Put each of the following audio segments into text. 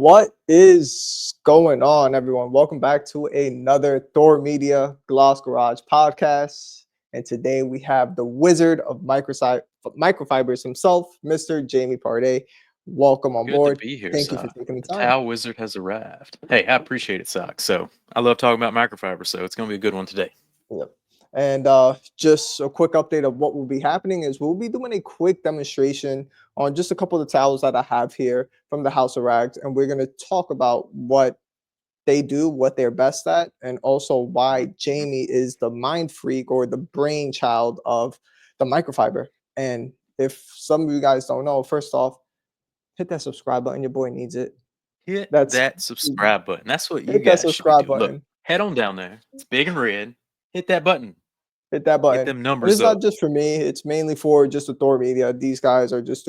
What is going on, everyone? Welcome back to another THOR Media Gloss Garage podcast. And today we have the Wizard of Microfibers himself, Mr. Jamie Parday. Welcome on Good to board. be here, Thank you for Sock. taking the The time. towel wizard has arrived. Hey, I appreciate it, Sock. So I love talking about microfiber, so it's gonna be a good one today. Yep. And just a quick update of what will be happening is we'll be doing a quick demonstration on just a couple of towels that I have here from the House of Rags. And we're going to talk about what they do, what they're best at, and also why Mhm. Jamie is the mind freak or the brainchild of the microfiber. And if some of you guys don't know, first off, hit that subscribe button. Your boy needs it. Hit That's that subscribe button. That's what you hit that guys should be subscribe doing. Look, button. head on down there. It's big and red. Hit that button. Hit that Get button. them And it's numbers not up. just for me, it's mainly for just the Thor media. These guys are just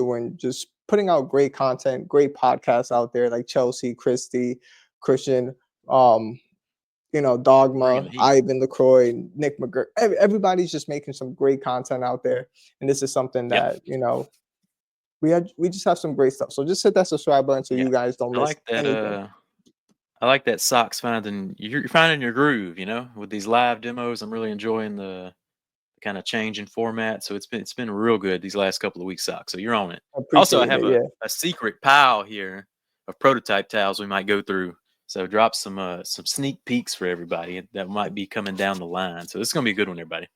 putting out great content, great podcasts out there like Chelsea, Christy, Christian, um, Bringing Dogma, the heat. Ivan LaCroix, Nick McGirt. Everybody's just making some great content out there. And this is something Yep. that, we just have some great stuff. So just hit that subscribe button so Yeah. you guys don't I miss like that. anything. I like that Sock's finding you're finding your groove. With these live demos. I'm really enjoying the kind of change in format. So it's been real good these last couple of weeks, Sock. So you're on it. Also, I Appreciate have it. a, Yeah. a secret pile here of prototype towels we might go through. So drop some sneak peeks for everybody that might be coming down the line. So this is gonna be a good one, everybody.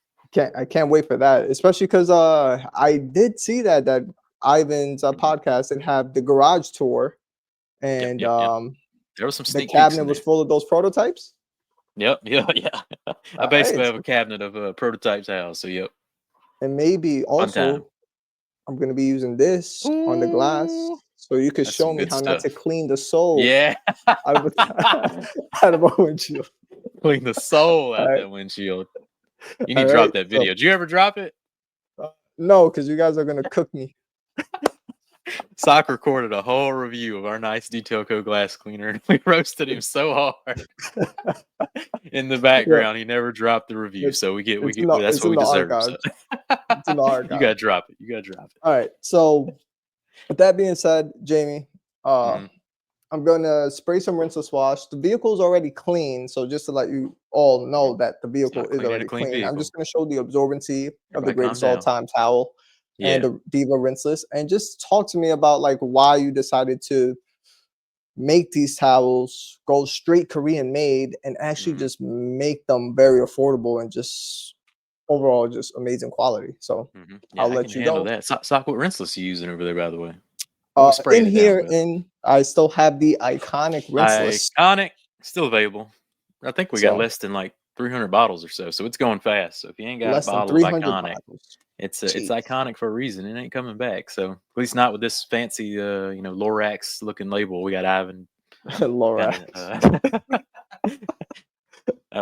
I can't wait for that, especially because I did see that Ivan's Mhm. podcast it had the garage tour, Yep, and yep, yep. There was some the sneak peeks cabinet in was there. full of those prototypes. Yep, yeah, yeah. I All basically right, have a cabinet of prototype towels. So yep, and maybe fun time. also I'm gonna be using this on the glass, Ooh, so you could that's show some me good how not to stuff. clean the soul Yeah. out of out of a windshield. Clean the soul All out right, that windshield. You need all to drop right. that So video. Did you ever drop it? no, because you guys are gonna cook me. Sock recorded a whole review of our nice Detail Co glass cleaner, and we roasted him so hard in the Yeah, background. He never dropped the review, it's so that's it's what in we the deserve. So archives. It's in the you gotta archives. drop it. You gotta drop it. All right. So with that being said, Jamie, Hmm. I'm gonna spray some rinseless wash. The vehicle's already clean, so just to let you all know that the vehicle Sock is cleaning a already clean clean. I'm vehicle. just gonna show the absorbency of the Everybody, calm greatest all down. time towel and Yeah. the Diva rinseless, and just talk to me about like why you decided to make these towels, go straight Korean made, and actually Hmm. just make them very affordable and just overall just amazing quality. So Hmm. I'll Yeah, I can let you handle go. that. Sock, what rinseless you using over there, by the way? What we In spraying it down here, with? in I still have the iconic rinseless. Iconic, still available. I think we got So less than like 300 bottles or so it's going fast. So if you ain't got a less than bottle of 300 Iconic, bottles. it's Jeez. iconic for a reason. It ain't coming back. So at least not with this fancy, Lorax looking label. We got Ivan kind of. Lorax. That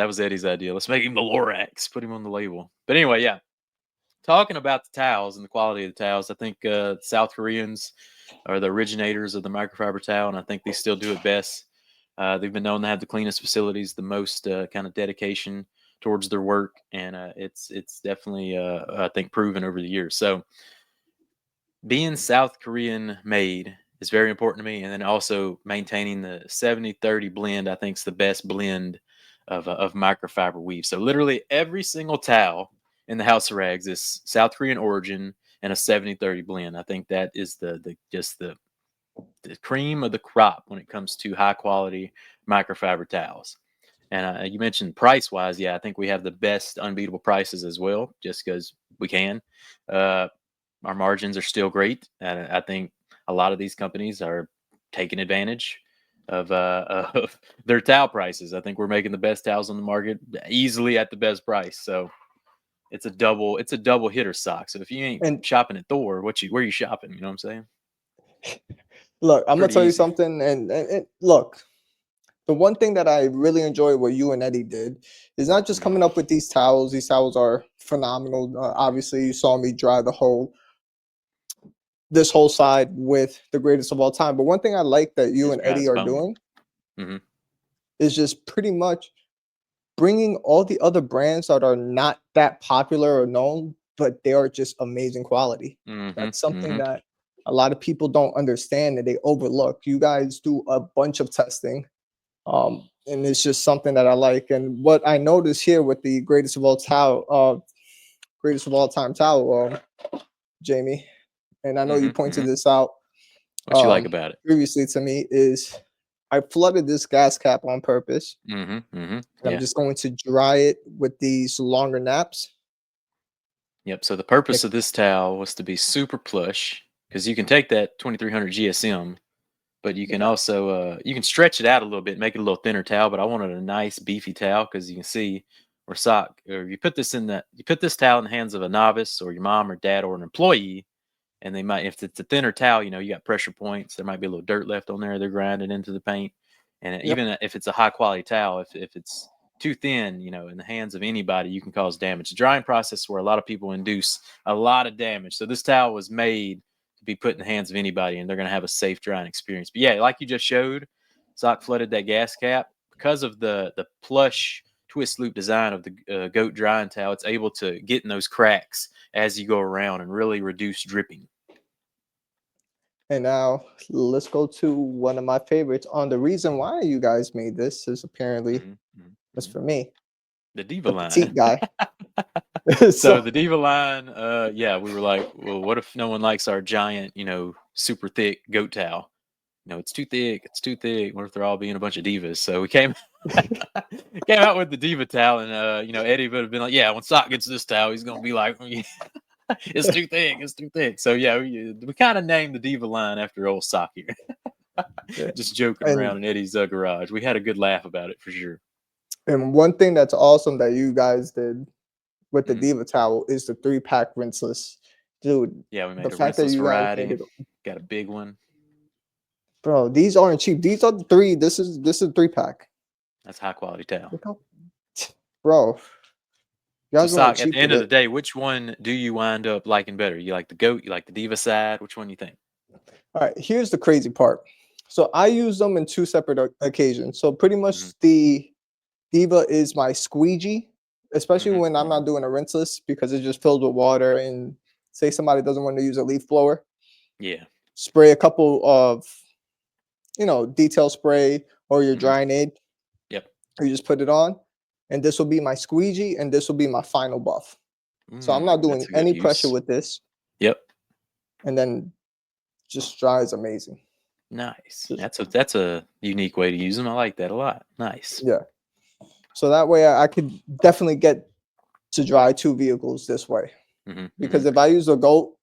was Eddie's idea. Let's make him the Lorax. Put him on the label. But anyway, yeah. Talking about the towels and the quality of the towels, I think South Koreans are the originators of the microfiber towel, and I think they still do it best. They've been known to have the cleanest facilities, the most kind of dedication towards their work, and it's definitely I think proven over the years. So being South Korean made is very important to me, and then also maintaining the 70-30 blend. I think is the best blend of microfiber weave. So literally every single towel in the House of Rags is South Korean origin and a 70-30 blend. I think that is the cream of the crop when it comes to high quality microfiber towels. And you mentioned price wise, yeah, I think we have the best unbeatable prices as well, just because we can. Uh, our margins are still great, and I think a lot of these companies are taking advantage of their towel prices. I think we're making the best towels on the market easily at the best price. So it's a double hitter, Sock. So if you ain't And shopping at Thor, where you shopping? You know what I'm saying? look, I'm gonna Pretty tell you easy. something. And look, the one thing that I really enjoy what you and Eddie did is not just Mhm. coming up with these towels. These towels are phenomenal. Obviously, you saw me dry this whole side with the greatest of all time. But one thing I like that you It's and dry Eddie as a are bone. doing Hmm. is just pretty much bringing all the other brands that are not that popular or known, but they are just amazing quality. Hmm. That's something Hmm. that a lot of people don't understand and they overlook. You guys do a bunch of testing, and it's just something that I like. And what I noticed here with the greatest of all time towel, Jamie, and I know you pointed Hmm. this out What you like about it? previously to me, is I flooded this gas cap on purpose, and I'm Yeah. just going to dry it with these longer naps. Yep. So the purpose Like, of this towel was to be super plush because you can take that 2300 GSM, but you can yeah, also you can stretch it out a little bit, make it a little thinner towel. But I wanted a nice beefy towel because you can see or sock or you put this towel in the hands of a novice or your mom or dad or an employee, and they might if it's a thinner towel, you got pressure points. There might be a little dirt left on there. They're grinding into the paint, and yep. even if it's a high quality towel, if it's too thin, in the hands of anybody, you can cause damage. The drying process where a lot of people induce a lot of damage. So this towel was made to be put in the hands of anybody, and they're going to have a safe drying experience. But yeah, like you just showed, Sock flooded that gas cap because of the plush twist loop design of the goat drying towel. It's able to get in those cracks as you go around and really reduce dripping. And now let's go to one of my favorites. On the reason why you guys made this is apparently Mhm, mhm, was mhm. for me, The Diva the line. petite guy. So So the Diva line, yeah, we were like, well, what if no one likes our giant, super thick goat towel? It's too thick. It's too thick. What if they're all being a bunch of divas? So we came out with the Diva towel, and Eddie would have been like, yeah, when Sock gets this towel, he's gonna be like, it's too thick. It's too thick. So yeah, we kind of named the Diva line after old Sock here. yeah. Just joking and around in Eddie's garage. We had a good laugh about it for sure. and one thing that's awesome that you guys did with the Mhm. Diva towel is the 3-pack rinseless. Dude, Yeah, we the made a fact that rinseless you guys made variety. it, Got a big one. bro, these aren't cheap. These are the three. This is a 3-pack. That's high quality towel. Look how, bro, you So, guys weren't Sock, at the cheap end with of the it. day, which one do you wind up liking better? You like the goat? You like the Diva side? Which one do you think? All right, here's the crazy part. So I use them in two separate occasions. So pretty Hmm. much the Diva is my squeegee, especially Hmm. when I'm Hmm. not doing a rinseless because it's just filled with water. And say somebody doesn't want to use a leaf blower, Yeah. spray a couple of detail spray or your Hmm. drying aid. Yep. You just put it on, and this will be my squeegee, and this will be my final buff. So I'm not doing That's a good any pressure use. with this, Yep. and then just dries amazing. Nice. Just That's a unique way to use them. I like that a lot. Nice. yeah. So that way I could definitely get to dry two vehicles this way. Hmm. Hmm. Because if I use a goat,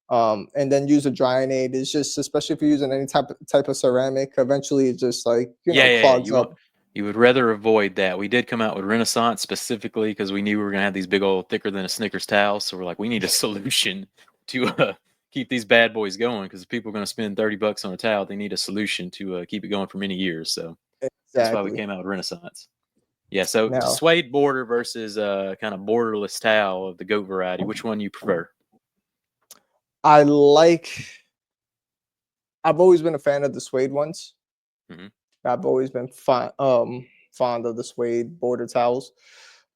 and then use a drying aid, it's just especially if you're using any type of ceramic, eventually it just like Yeah, yeah, yeah. clogs up. You would rather avoid that. We did come out with Renaissance specifically because we knew we were gonna have these big old thicker than a Snickers towels. So we're like, we need a solution to keep these bad boys going. Because if people are gonna spend $30 on a towel, they need a solution to keep it going for many years. So that's why we Exactly. came out with Renaissance. Yeah. So the Now suede border versus kind of borderless towel of the goat variety. Which one you prefer? I like. I've always been a fan of the suede ones. Hmm. I've always been fond of the suede border towels,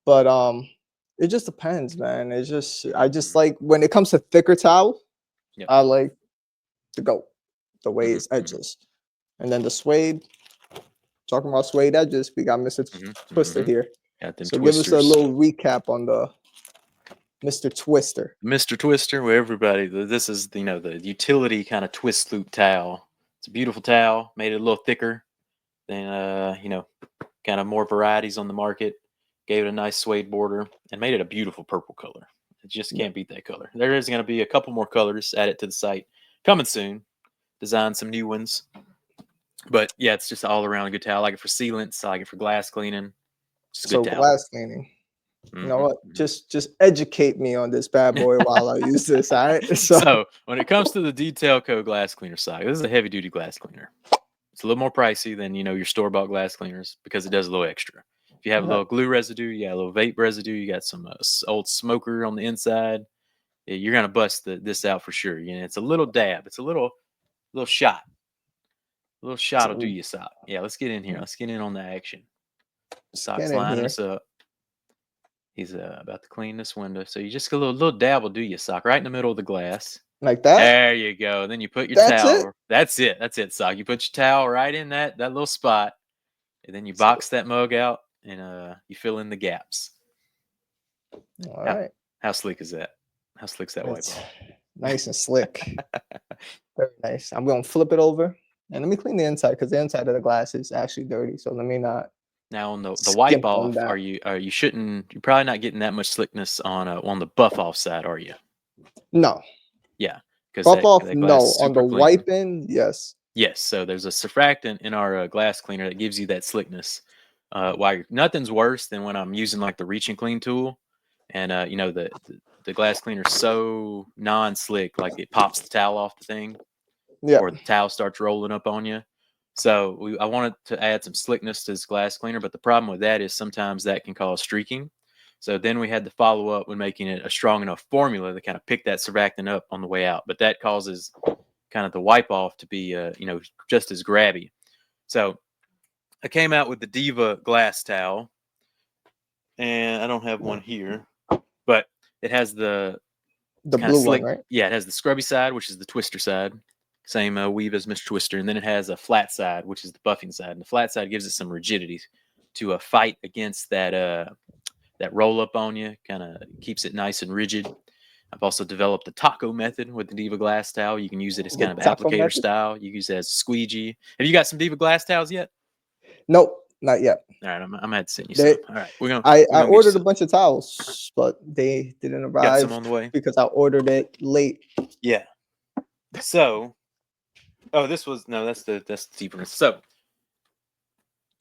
but it just depends, man. It's just I just Hmm. like when it comes to thicker towel, Yep. I like the goat, the way Hmm. it's Hmm. edges, and then the suede. Talking about suede edges, we got Mr. Hmm. Twister Hmm. here. Got them So give us a twisters. little recap on the Mr. Twister. Mr. Twister, where everybody, this is the utility kind of twist loop towel. It's a beautiful towel, made it a little thicker than kind of more varieties on the market. Gave it a nice suede border and made it a beautiful purple color. It just Yeah. can't beat that color. There is going to be a couple more colors added to the site coming soon. Design some new ones, but yeah, it's just all around a good towel. I like it for sealants. I like it for glass cleaning. Just a good So towel. glass cleaning. You know Hmm. what? Just educate me on this bad boy while I use this. All right. So So when it comes to the Detail Co glass cleaner side, this is a heavy duty glass cleaner. It's a little more pricey than your store bought glass cleaners because it does a little extra. If you have a okay. little glue residue, you got a little vape residue, you got some old smoker on the inside, yeah, you're gonna bust this out for sure. It's a little dab, it's a little shot, a little shot will do So you sock. Yeah, let's get in here. Let's get in on the action. just get Sock's in lining here. us up. He's about to clean this window, so you just a little dab will do you sock right in the middle of the glass. Like that? There you go. Then you put your That's it? towel. That's it. That's it, Sock. You put your towel right in that little spot, and then you So, box that mug out, and you fill in the gaps. all How right. how slick is that? How slick's that wipe It's off? nice and slick. Very nice. I'm gonna flip it over and let me clean the inside because the inside of the glass is actually dirty. So let me not Now on the wipe skimp on off, that. you're probably not getting that much slickness on the buff off side, are you? No. Yeah, because Buff off, that glass no. is On the super clean. wipe in, yes. Yes, so there's a surfactant in our glass cleaner that gives you that slickness. Nothing's worse than when I'm using like the reach and clean tool, and the glass cleaner's so non-slick, like it pops the towel off the thing, Yeah. or the towel starts rolling up on you. So I wanted to add some slickness to this glass cleaner, but the problem with that is sometimes that can cause streaking. So then we had to follow up with making it a strong enough formula to kind of pick that surfactant up on the way out. But that causes kind of the wipe off to be, just as grabby. So I came out with the Diva glass towel, and I don't have one here, but it has the The kind of blue one, slick. right? Yeah, it has the scrubby side, which is the twister side. Same weave as Mr. Twister. And then it has a flat side, which is the buffing side. And the flat side gives it some rigidity to fight against that roll up on you, kind of keeps it nice and rigid. I've also developed the taco method with the Diva glass towel. You can use it as The kind of taco applicator method? style. You can use it as a squeegee. Have you got some Diva glass towels yet? Nope, not yet. All right, I'm gonna have to send you They some. All right, we're gonna I we're gonna get you ordered a some. bunch of towels, but they didn't Got some arrive on the way. because I ordered it late. Yeah. So, oh, this was no, that's the deeper. So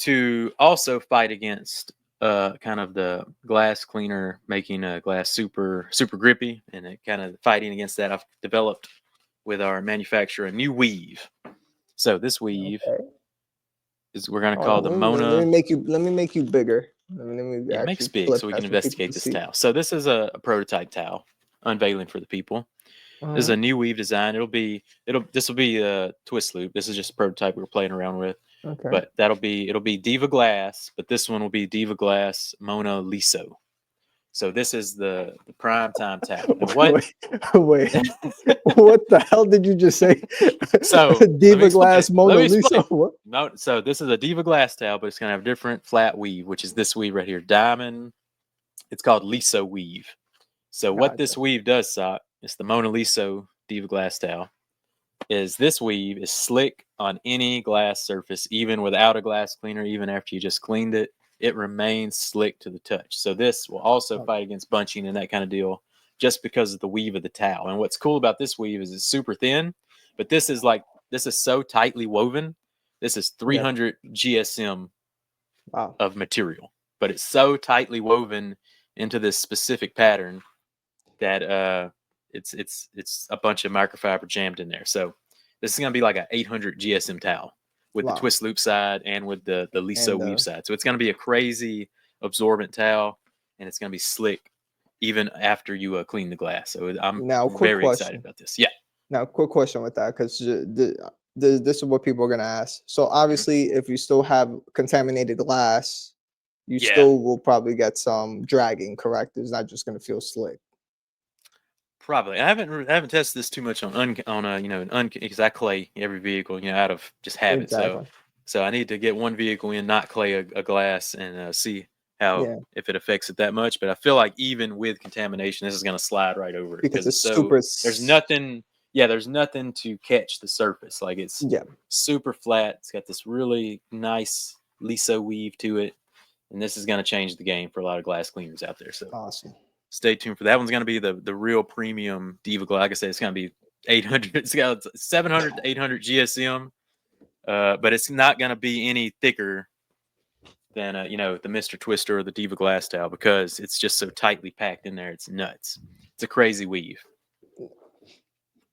to also fight against kind of the glass cleaner making a glass super grippy, and it kind of fighting against that, I've developed with our manufacturer a new weave. So this weave Okay. is we're going to Hold call on, the let me Mona. make you bigger. Let me Yeah, it makes actually big flip so we can that so people investigate can this see. towel. So this is a prototype towel, unveiling for the people. This is Uh-huh. a new weave design. This will be a twist loop. This is just a prototype we're playing around with. Okay. But it'll be Diva Glass, but this one will be Diva Glass Mona Liso. So this is the prime time towel. And what Wait, wait. What the hell did you just say? so let me Diva explain. Glass Let Mona me Lisa. explain. What? No, so this is a Diva Glass towel, but it's gonna have a different flat weave, which is this weave right here, diamond. It's called Liso weave. So what this Gotcha. weave does, Sock, it's the Mona Liso Diva Glass towel, is this weave is slick on any glass surface, even without a glass cleaner, even after you just cleaned it. It remains slick to the touch. So this will also Okay. fight against bunching and that kind of deal, just because of the weave of the towel. And what's cool about this weave is it's super thin, but this is so tightly woven. This is Yeah. 300 GSM Wow. of material, but it's so tightly woven into this specific pattern that it's a bunch of microfiber jammed in there. So this is gonna be like an 800 GSM towel with the Wow. twist loop side and with the Liso And weave side. So it's gonna be a crazy absorbent towel, and it's gonna be slick even after you clean the glass. So I'm now, quick very excited question. about this. Yeah. Now, quick question with that, because this is what people are gonna ask. So Mhm. obviously, if you still have contaminated glass, you Yeah. still will probably get some dragging. Correct? It's not just gonna feel slick. Probably. I haven't tested this too much on because I clay every vehicle out of just habit. Exactly. So I need to get one vehicle in, not clay a glass, and see how Yeah, if it affects it that much. But I feel like even with contamination, this is going to slide right over it because because it's it's so super. there's nothing. Yeah, there's nothing to catch the surface. Like it's Yeah, super flat. It's got this really nice Liso weave to it, and this is going to change the game for a lot of glass cleaners out there. So awesome. stay tuned for that. One's going to be the real premium Diva Glass. Like I said, it's going to be 800. It's got 700 to 800 GSM, but it's not going to be any thicker than the Mr. Twister or the Diva Glass towel because it's just so tightly packed in there. It's nuts. It's a crazy weave.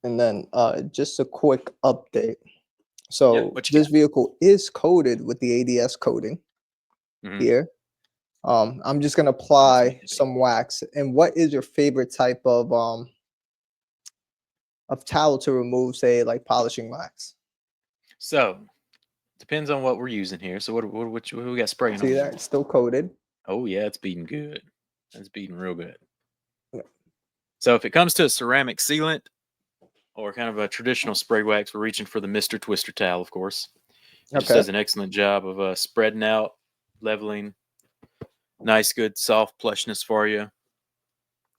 And then just a quick update. Yeah, So what you this got? vehicle is coated with the ADS coating Mm-hmm. here. I'm just gonna Nice apply meeting you. some wax. And what is your favorite type of towel to remove, say, like polishing wax? So depends on what we're using here. So what we got spraying See on that? there? It's still coated. Oh yeah, it's beating good. That's beating real good. Yeah. So if it comes to a ceramic sealant, or kind of a traditional spray wax, we're reaching for the Mr. Twister towel, of course. It just Okay. does an excellent job of spreading out, leveling, nice, good, soft plushness for you.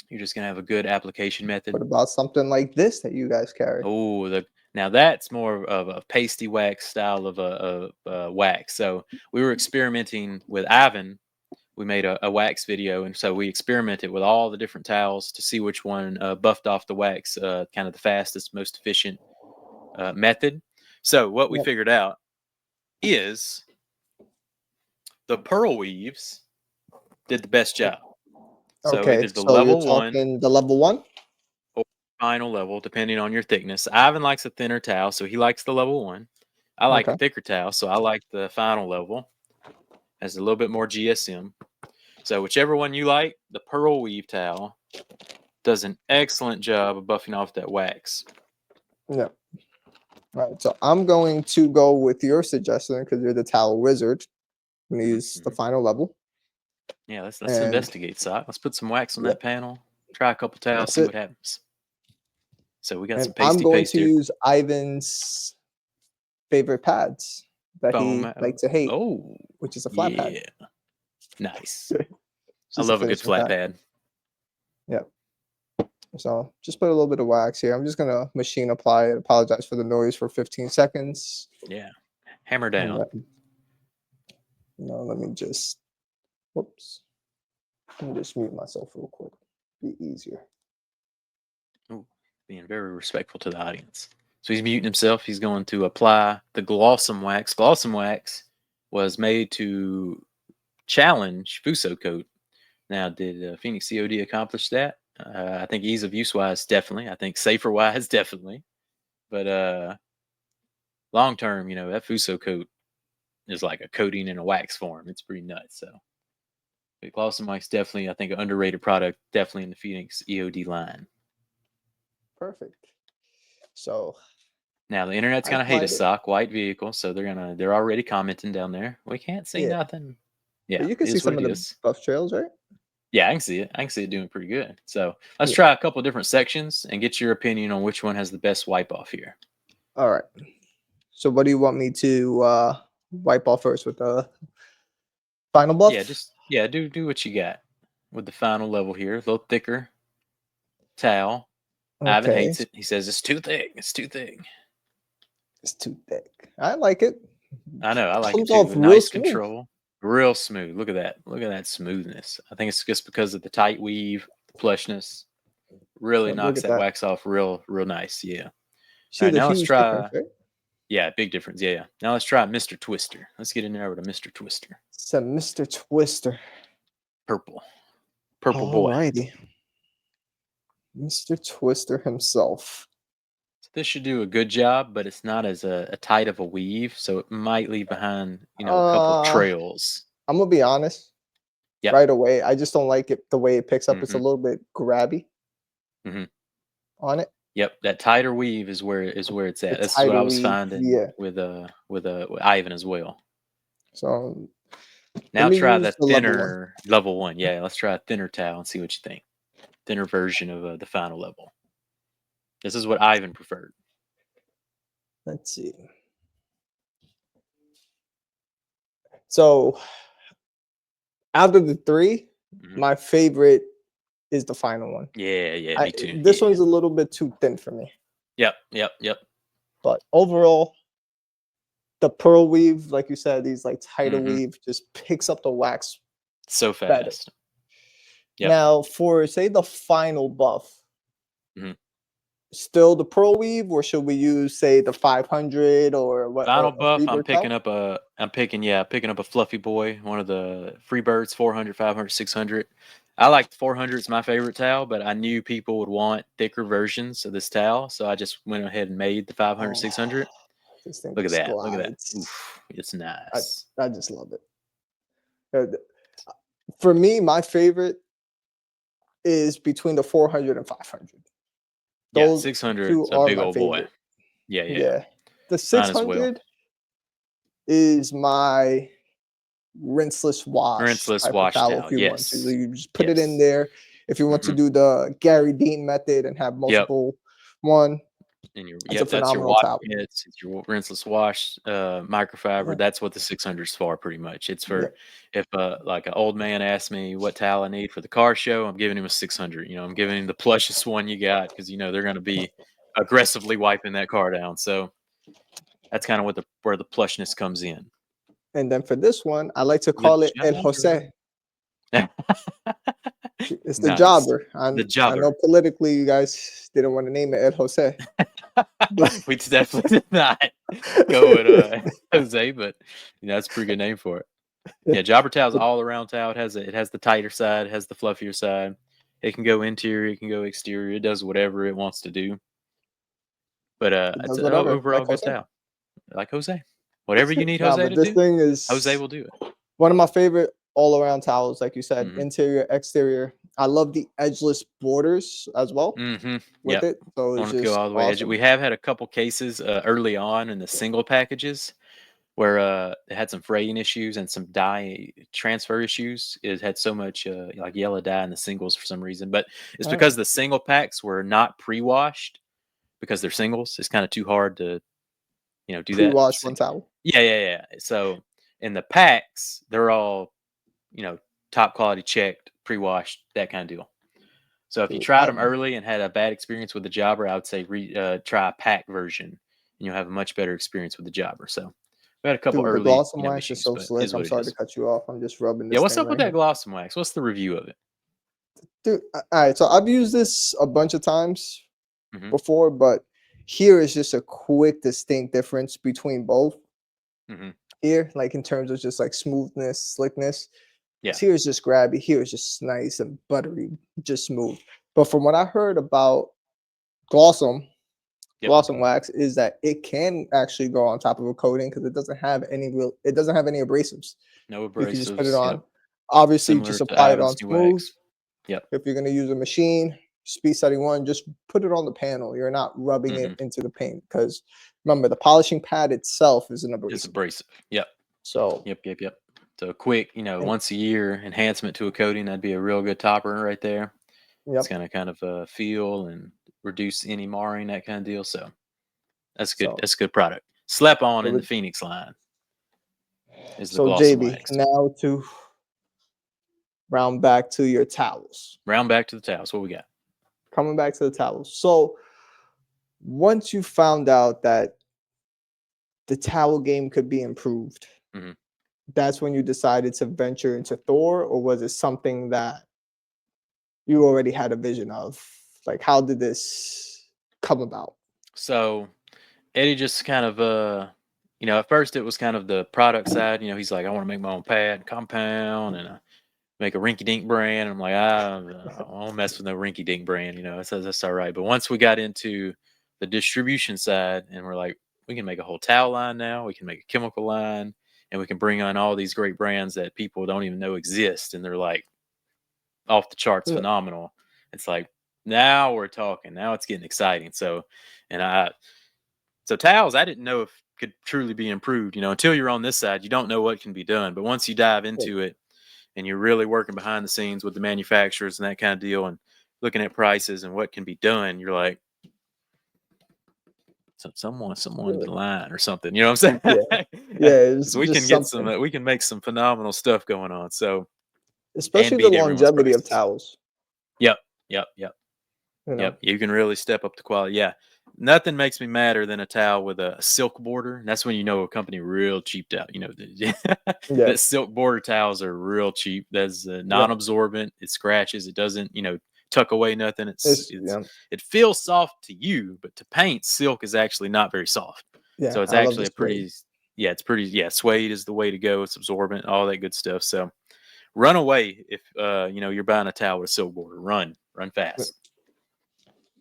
You're just gonna have a good application method. What about something like this that you guys carry? Oh, now that's more of a pasty wax style of a wax. So we were experimenting with Ivan. We made a wax video, and so we experimented with all the different towels to see which one buffed off the wax kind of the fastest, most efficient method. So what we Yep. figured out is the pearl weaves did the best job. So Okay, either the so you're level 1 talking the level 1? or final level, depending on your thickness. Ivan likes a thinner towel, so he likes the level 1. I like a Okay. thicker towel, so I like the final level. Has a little bit more GSM. So whichever one you like, the pearl weave towel does an excellent job of buffing off that wax. Yeah. Right. So I'm going to go with your suggestion because you're the towel wizard. I'm going to use the final level. Yeah, let's And investigate, Sock. Let's put some wax on yep, that panel. Try a couple towels, that's see it. what happens. So we got And some I'm pasty going paste to here. use Ivan's favorite pads that Foam. he likes to hate, Oh, which is a flat pad. yeah. Nice. I Just love a good finishing flat that. pad. Yep. So just put a little bit of wax here. I'm just gonna machine apply it. Apologize for the noise for 15 seconds. Yeah. Hammer And down. let me just, whoops. Let me just mute myself real quick. Be easier. Ooh, being very respectful to the audience. So he's muting himself. He's going to apply the Glossum wax. Glossum wax was made to challenge Fuso coat. Now, did Phoenix COD accomplish that? I think ease of use wise, definitely. I think safer wise, definitely. But long term, that Fuso coat is like a coating in a wax form. It's pretty nuts. So, but Glossum wax definitely, I think, an underrated product, definitely in the Phoenix EOD line. Perfect. So Now the internet's I gonna hate applied us, it. Sock. White vehicle, so they're already commenting down there. We can't see Yeah. nothing. But Yeah, you can it see is what some of it the is. buff trails, right? Yeah, I can see it. I can see it doing pretty good. So let's Yeah. try a couple different sections and get your opinion on which one has the best wipe off here. All right. So what do you want me to wipe off first with the final buff? Yeah, do what you got with the final level here. A little thicker towel. Ivan Okay. hates it. He says it's too thick. It's too thick. It's too thick. I like it. I know. I like it Comes too. off With real nice smooth. control. Real smooth. Look at that. Look at that smoothness. I think it's just because of the tight weave, the plushness. Really So look knocks at that that. wax off real nice. Yeah. All See right, the now let's huge difference, try. right? Yeah, big difference. Yeah. Now let's try Mr. Twister. Let's get in there with a Mr. Twister. It's a Mr. Twister. Purple All boy. righty. Mr. Twister himself. So this should do a good job, but it's not as a tight of a weave, so it might leave behind a couple of trails. I'm gonna be honest. Yep. Right away, I just don't like it the way it picks up. It's a Mhm. little bit grabby Mhm. on it. Yep, that tighter weave is where it's The at. That's what tighter I was weave, finding yeah. with Ivan as well. So let Now me try use the the level 1. thinner level 1. Yeah, let's try a thinner towel and see what you think. Thinner version of the final level. This is what Ivan preferred. Let's see. So out of the 3, Mhm. my favorite is the final one. Yeah, me too. This Yeah. one's a little bit too thin for me. Yep. But overall, the pearl weave, like you said, these like tighter Mhm. weave just picks up the wax So better. fast. Yep. Now, for say the final buff, Mhm. still the pearl weave, or should we use say the 500 or what? Final A buff, I'm Freebird picking towel? up a fluffy boy, one of the Freebirds, 400, 500, 600. I like 400. It's my favorite towel, but I knew people would want thicker versions of this towel, so I just went ahead and made the 500, Oh, 600. this thing Look at just that. Look at that. glides. Oof, it's nice. I just love it. For me, my favorite is between the 400 and 500. Yeah, Those 600 two is a are big my old boy. favorite. Yeah. Yeah. The Mine as well. 600 is my rinseless wash Rinseless type of wash towel if towel. you want to. So Yes. you just put it in Yes. there. If you want to Mhm. do the Gary Dean method and have Yep. multiple one, And your It's a yep, that's your phenomenal wash towel. mitts, it's your rinseless wash, Yeah. microfiber. That's what the 600 is for pretty much. It's Yeah. for if, like, an old man asks me what towel I need for the car show, I'm giving him a 600, I'm giving him the plushest one you got because, they're gonna be aggressively wiping that car down, so that's kinda what the where the plushness comes in. And then for this one, I like to The call it El jobber. Jose. It's the Nice. jobber. The I know jobber. politically you guys didn't want to name it El Jose, but We definitely did not go with, Jose, but, that's a pretty good name for it. yeah, Yeah, jobber towel's all around towel. It has the tighter side, it has the fluffier side. It can go interior, it can go exterior. It does whatever it wants to do. But it it's does a whatever, overall like good Jose. towel. Like Jose. Whatever you need No, Jose but to this do, thing Jose is will do it. one of my favorite all-around towels, like you said, Mhm. interior, exterior. I love the edgeless borders as well Mhm. with Yep. it, so it's Want it to go just all the way edge. awesome. We have had a couple cases early on in the single packages where it had some fraying issues and some dye transfer issues. It had so much like yellow dye in the singles for some reason, but it's All right, because the single packs were not pre-washed because they're singles. It's kind of too hard to do that. pre-wash one towel. Yeah, yeah, yeah. So in the packs, they're all you know top quality checked, pre-washed, that kind of deal. So if you Dude, tried them early and had a bad experience with the jobber, I would say try a pack version, and you'll have a much better experience with the jobber. So we had a couple the early, gloss and wax is issues, so but slick. is I'm what it sorry to is. cut you off. I'm just rubbing Yeah, this what's thing up with right that here. gloss and wax? What's the review of it? Dude, all right, so I've used this a bunch of times Hmm. before, but here is just a quick, distinct difference between both. Hmm. Here, like in terms of just like smoothness, slickness, Yeah. here is just grabby, here is just nice and buttery, just smooth. But from what I heard about Glossum, Yep. Glossum wax is that it can actually go on top of a coating because it doesn't have any abrasives. No You can just put it abrasives. Yep. on. Obviously, Similar just to apply it on Adam's new smooth. wax. Yep. If you're gonna use a machine, speed setting one, just put it on the panel. You're not rubbing Hmm. it into the paint because remember the polishing pad itself is an It's abrasive. abrasive. Yep. So Yep. Yep. Yep. So a quick, and once a year enhancement to a coating, that'd be a real good topper right there. It's yep. gonna kind of feel and reduce any marring, that kind of deal. So that's good. So That's a good product. Slap on so in the with Phoenix line is the so gloss and JB, wax. now to round back to your towels. Round back to the towels. What we got? Coming back to the towels. So once you found out that the towel game could be improved, Hmm. that's when you decided to venture into Thor, or was it something that you already had a vision of? Like, how did this come about? So Eddie just kind of at first it was kind of the product side. He's like, I want to make my own pad compound and make a rinky dink brand. I'm like, I won't mess with no rinky dink brand. That's all right. But once we got into the distribution side, and we're like, we can make a whole towel line now. We can make a chemical line, and we can bring on all these great brands that people don't even know exist, and they're like off the charts Yeah, phenomenal. It's like now we're talking. Now it's getting exciting. And I so towels, I didn't know if could truly be improved. Until you're on this side, you don't know what can be done. But once you dive yeah, into it and you're really working behind the scenes with the manufacturers and that kind of deal and looking at prices and what can be done, you're like, someone yeah, get a line or something. You know what I'm yeah, saying? yeah. It's Because we can just get some, something, we can make some phenomenal stuff going on. So and especially the beat everyone's longevity of prices. towels. Yep, yep, yep. You know, Yep, you can really step up the quality. Yeah, nothing makes me madder than a towel with a silk border. And that's when you know a company real cheaped out. yeah, That silk border towels are real cheap. That's yeah. non-absorbent. It scratches. It doesn't, tuck away nothing. It's It's it's yeah, it feels soft to you, but to paint, silk is actually not very soft. yeah. So it's I love actually the a suede. pretty, yeah, it's pretty, yeah. Suede is the way to go. It's absorbent, all that good stuff. So run away if you're buying a towel with a silk border. Run fast.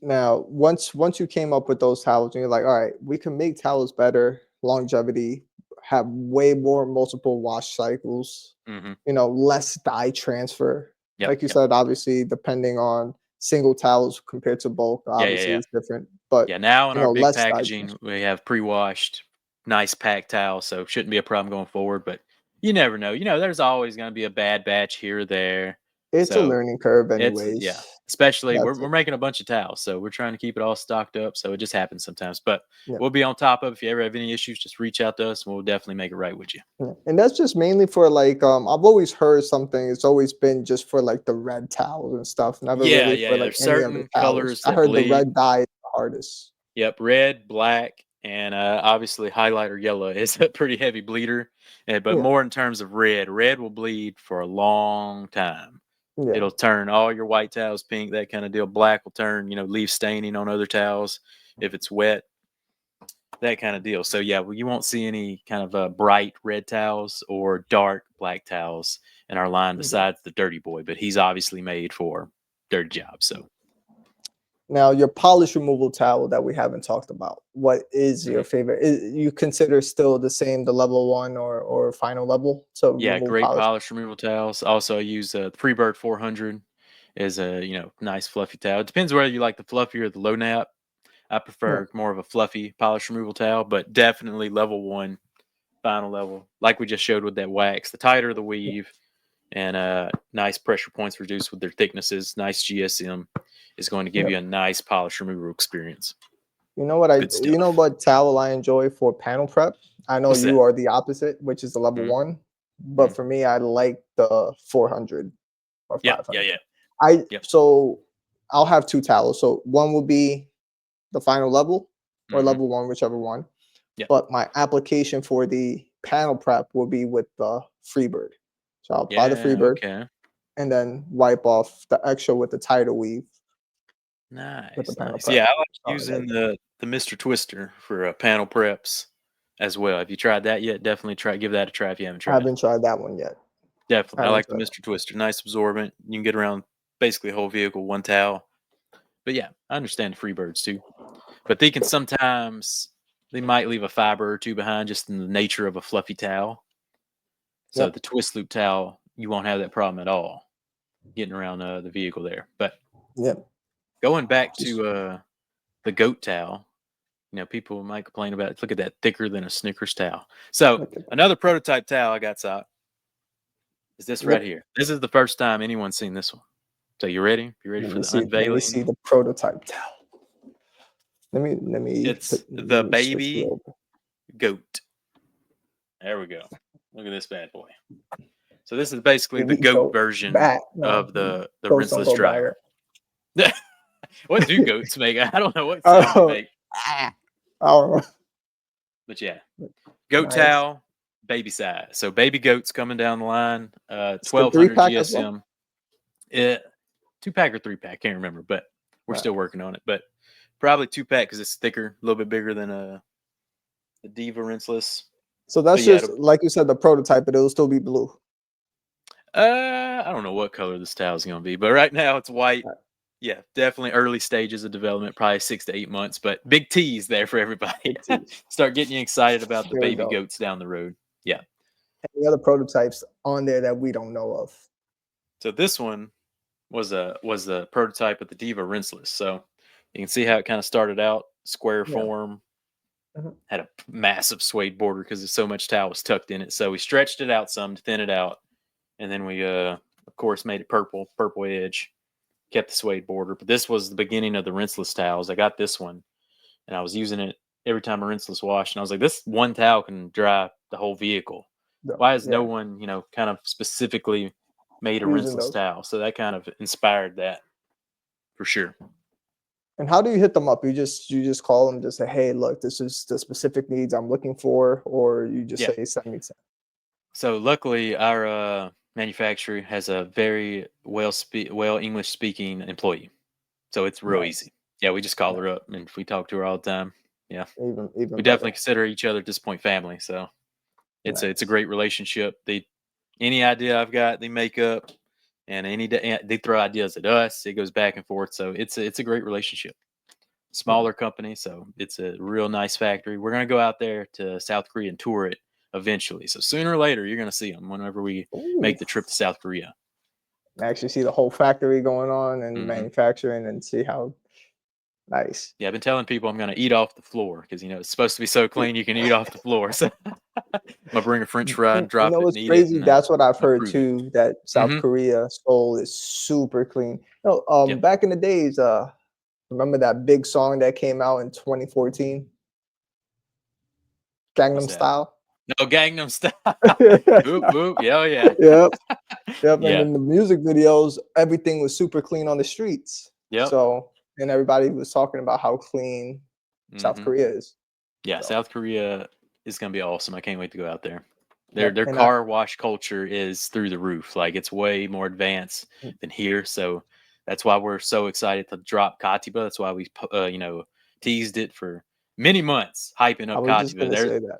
Now, once you came up with those towels, and you're like, all right, we can make towels better, longevity, have way more multiple wash cycles, Hmm. less dye transfer. Yep. Like you Yep. said, obviously, depending on single towels compared to bulk, Yeah, yeah, obviously yeah. it's different, but Yeah, now in our big less dye packaging, transfer. we have pre-washed, nice packed towels, so shouldn't be a problem going forward. But you never know. There's always going to be a bad batch here or there. It's a So learning curve, it's anyways. yeah. Especially That's we're making a bunch of towels, so we're trying to keep it all stocked up. So it just happens sometimes, but yeah. we'll be on top of. If you ever have any issues, just reach out to us, and we'll definitely make it right with you. Yeah. And that's just mainly for like I've always heard something. It's always been just for like the red towels and stuff, never Yeah, really yeah, for yeah. like There's any other certain towels. colors I that heard the bleed. red dye is the hardest. Yep, red, black, and obviously highlighter yellow is a pretty heavy bleeder. But Yeah, more in terms of red, red will bleed for a long time. yeah, It'll turn all your white towels pink, that kind of deal. Black will turn, leave staining on other towels if it's wet, that kind of deal. So yeah, well, you won't see any kind of bright red towels or dark black towels in our line okay. besides the Dirty Boy, but he's obviously made for dirty jobs. So Now your polish removal towel that we haven't talked about. What is your mhm. favorite? You consider still the same, the level one or final level to Yeah, remove great polish? polish removal towels. Also, I use the Freebird 400 is a nice fluffy towel. It depends whether you like the fluffy or the low nap. I Yeah, prefer more of a fluffy polish removal towel, but definitely level one, final level, like we just showed with that wax. The tighter the yeah, weave and nice pressure points reduced with their thicknesses, nice GSM is going to give yeah. you a nice polish removal experience. Good You know stuff. what towel I enjoy for panel prep? I know What's you that? are the opposite, which is the level Mhm, one, but mhm. for me, I like the 400 or Yeah, yeah, 500. yeah. I Yep. so I'll have two towels. So one will be the final level or Hmm. level one, whichever one. Yep. But my application for the panel prep will be with the Freebird. So I'll apply the Yeah. Freebird Okay. and then wipe off the extra with the tighter weave with the Nice, panel nice. prep. Yeah, I like So I like using the Mr. Twister for panel preps as well. Have you tried that yet? Definitely give that a try if you haven't I tried it. haven't tried that one yet. I Definitely, I haven't like the tried that. Mr. Twister. Nice absorbent. You can get around basically a whole vehicle one towel. But yeah, I understand the Freebirds too. But they might leave a fiber or two behind just in the nature of a fluffy towel. So Yep. the twist loop towel, you won't have that problem at all getting around the vehicle there. But Yep. going back Just to the goat towel, people might complain about it. Look at that, thicker than a Snickers towel. So look at that. another prototype towel I got, Sock, is this right Yep. here. This is the first time anyone's seen this one. So you ready? You ready Let for me the see. Let me see unveiling? the prototype towel. It's the Switch you baby over. goat. There we go. Look at this bad boy. So this is basically the Baby goat goat. version Bat. No, of the goats don't rinseless go dryer. bagger. What do goats make? I don't know what sound they Oh, make, ah, I don't know. but yeah, goat Nice. towel, baby size. So baby goats coming down the line. It's the three 1200 pack as well. GSM. It 2-pack or 3-pack, can't remember, but we're Right. still working on it. But probably 2-pack because it's thicker, a little bit bigger than the Diva rinseless. So But that's yeah, just like you said, the prototype, but it'll still be blue. I don't know what color this towel is going to be, but right now it's white. Right. Yeah, definitely early stages of development, probably 6 to 8 months, but big tease there for everybody. Big teeth. Start getting you excited about the There we baby go. goats down the road. Yeah. Any other prototypes on there that we don't know of? So this one was the prototype of the Diva rinseless. So you can see how it kind of started out square Yeah. form, Mhm. had a massive suede border because so much towel was tucked in it. So we stretched it out some to thin it out, and then we of course made it purple edge, kept the suede border. But this was the beginning of the rinseless towels. I got this one and I was using it every time a rinseless wash, and I was like, this one towel can dry the whole vehicle. No. Why has no Yeah. one, kind of specifically made a Using rinseless those. towel? So that kind of inspired that for sure. And how do you hit them up? You just call them, just say, hey, look, this is the specific needs I'm looking for, or you just Yeah. say, send me some. So luckily, our manufacturer has a very well English speaking employee, so it's real Nice. easy. Yeah, we just call Nice. her up and we talk to her all the time. Yeah, we Even definitely better. consider each other at this point family. So it's a Nice. great relationship. Any idea I've got, they make up, and they throw ideas at us. It goes back and forth. So it's a great relationship. Yeah. Smaller company, so it's a real nice factory. We're gonna go out there to South Korea and tour it eventually. So sooner or later, you're gonna see them whenever we Ooh. make the trip to South Korea. Actually see the whole factory going on and Hmm. manufacturing and see how Nice. Yeah, I've been telling people I'm gonna eat off the floor because it's supposed to be so clean you can eat off the floor. So I'm gonna bring a French fry and You drop know it and what's eat it crazy? and That's what I've heard approve it. too. That South Hmm. Korea Seoul is super clean. No, Yep. back in the days, remember that big song that came out in 2014, What's Gangnam that? Style? No, Gangnam Style. Yep, Whoop whoop. Yeah, oh, yeah. yep. And Yeah. in the music videos, everything was super clean on the streets. Yep. So, and everybody was talking about how clean South Hmm. Korea is. Yeah, So, South Korea is gonna be awesome. I can't wait to go out there. Their yep. their And I, car wash culture is through the roof. Like it's way more advanced than here. So that's why we're so excited to drop Katiba. That's why we teased it for many months, hyping I up was just Katiba. gonna say that.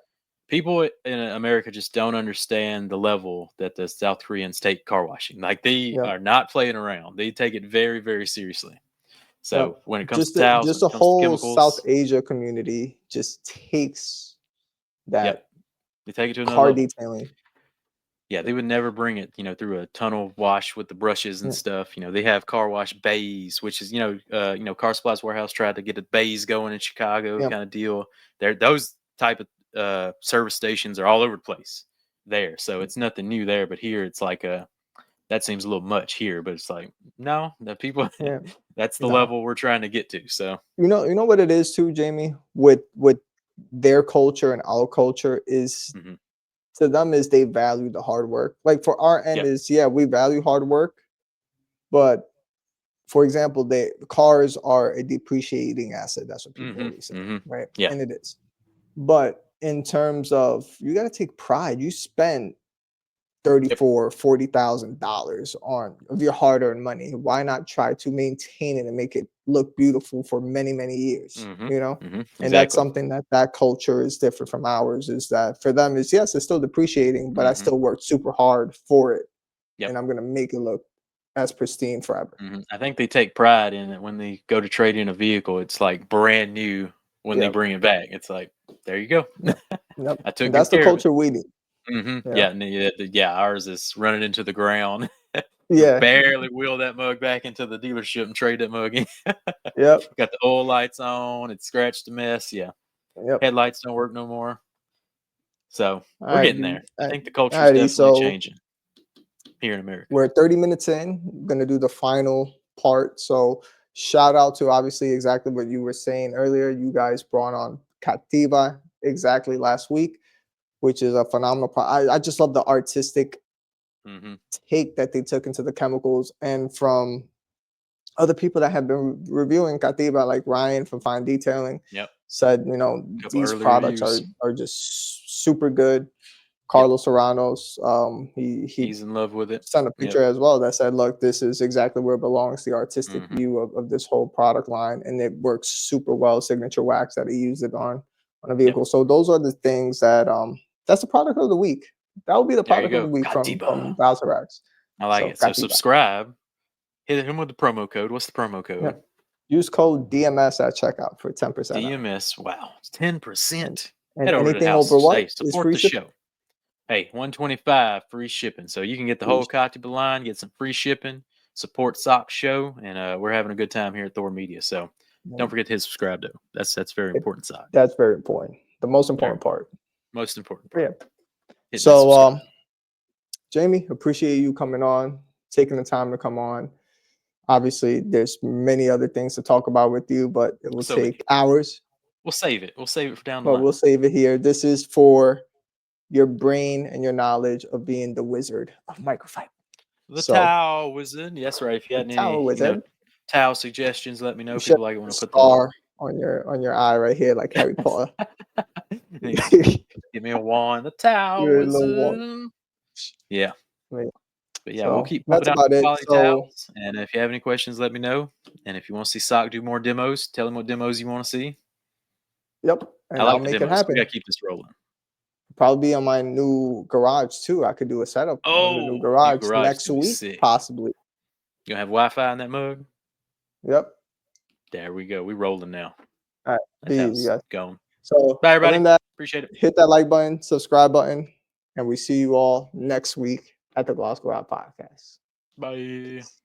People in America just don't understand the level that the South Koreans take car washing. Like they Yep. are not playing around. They take it very, very seriously. Yep. So when it comes to towels, when Just it a comes to whole South chemicals, Asia community just takes yep, that they take it to another car level. detailing. Yeah, they would never bring it, through a tunnel wash with the brushes and Yeah. stuff. They have car wash bays, which is, Car Supplies Warehouse tried to get a bays going in Chicago Yep. kind of deal. There, those type of service stations are all over the place there, so it's nothing new there. But here, it's like that seems a little much here, but it's like no, the people, Yeah. that's the No. level we're trying to get to. So, You know what it is too, Jamie, with their culture and our culture is mhm, to them is they value the hard work. Like for our end yeah, is yeah, we value hard work, but for example, cars are a depreciating asset. That's what people hmm, always say, hmm, right? yeah, And it is. But in terms of you got to take pride. You spend yep, 34, $40,000 on of your hard-earned money. Why not try to maintain it and make it look beautiful for many, many years? hmm, You know, hmm, and that's exactly, something that culture is different from ours. Is that for them is yes, it's still depreciating, but I hmm, still worked super hard for it, yep. and I'm gonna make it look as pristine forever. I think they take pride in it when they go to trade in a vehicle. It's like brand new when they Yep, bring it back. It's like, there you go. yep, yep. I took And good that's the care of it. culture we need. Yeah, Yeah, yeah. Ours is running into the ground. You yeah, barely wheel that mug back into the dealership and trade that mug in. yep, Got the oil lights on. It's scratched a mess. Yeah, yep. headlights don't work no more. So All we're right, getting dude. there. I think the culture is Alrighty, definitely so changing here in America. we're 30 minutes in. I'm gonna do the final part. So shout out to obviously exactly what you were saying earlier. You guys brought on Cativa exactly last week, which is a phenomenal I just love the artistic Hmm. take that they took into the chemicals and from other people that have been reviewing Cativa, like Ryan from Fine Detailing, Yep. said, A couple these early products reviews. are just super good. Yep. Carlos Serranos, he He's in love with it. sent a Yep. picture as well that said, "Look, this is exactly where it belongs. The artistic Hmm. view of this whole product line, and it works super well. Signature wax that he used it on a Yep. vehicle. So those are the things that that's the product of the week. That will be the There you product of the go. week Katiba. from Bowser Racks. I like So it. So Cativa. subscribe. Hit him with the promo code. What's the promo Yeah. code? Use code DMS at checkout for 10% off. DMS. Wow, it's And, 10%. and Head over to the anything over house. Hey, what is support free the shipping. show. Hey, 125 free shipping. So you can get the Free whole Katiba line, get some free shipping, support Sock Show, and we're having a good time here at Thor Media. So don't shipping. forget to hit subscribe though. That's very important, Sock. That's very important. The most Very important important. part. Most important Yeah. part. Hitting that So subscribe. Jamie, appreciate you coming on, taking the time to come on. Obviously, there's many other things to talk about with you, but it will So many. take hours. We'll save it. We'll save it for down the But line. we'll save it here. This is for your brain and your knowledge of being the wizard of microfiber. The So, towel wizard. Yes, right. If you the had tower any, wizard, towel suggestions, let me know. you should People like it have when a I put the star on your eye right here, like Harry Potter. give me a wand. The towel Your little one. wizard. Yeah. Right. But yeah, we'll So keep that's pumping out about it. quality So, towels. And if you have any questions, let me know. And if you want to see Sock do more demos, tell him what demos you want to see. yep, I and I'll like the make it demos. We got happen. to keep this rolling. Probably be on my new garage too. I could do a setup on the new Oh, new garage garage is next going to be week, sick. possibly. You going to have Wi Fi in that mug? Yep. There we go. We rolling now. All right. That Be easy, towel's guys. going. So, Bye, other everybody. than that, Appreciate it. hit that like button, subscribe button, and we see you all next week at the Gloss Garage Podcast. Bye. Peace.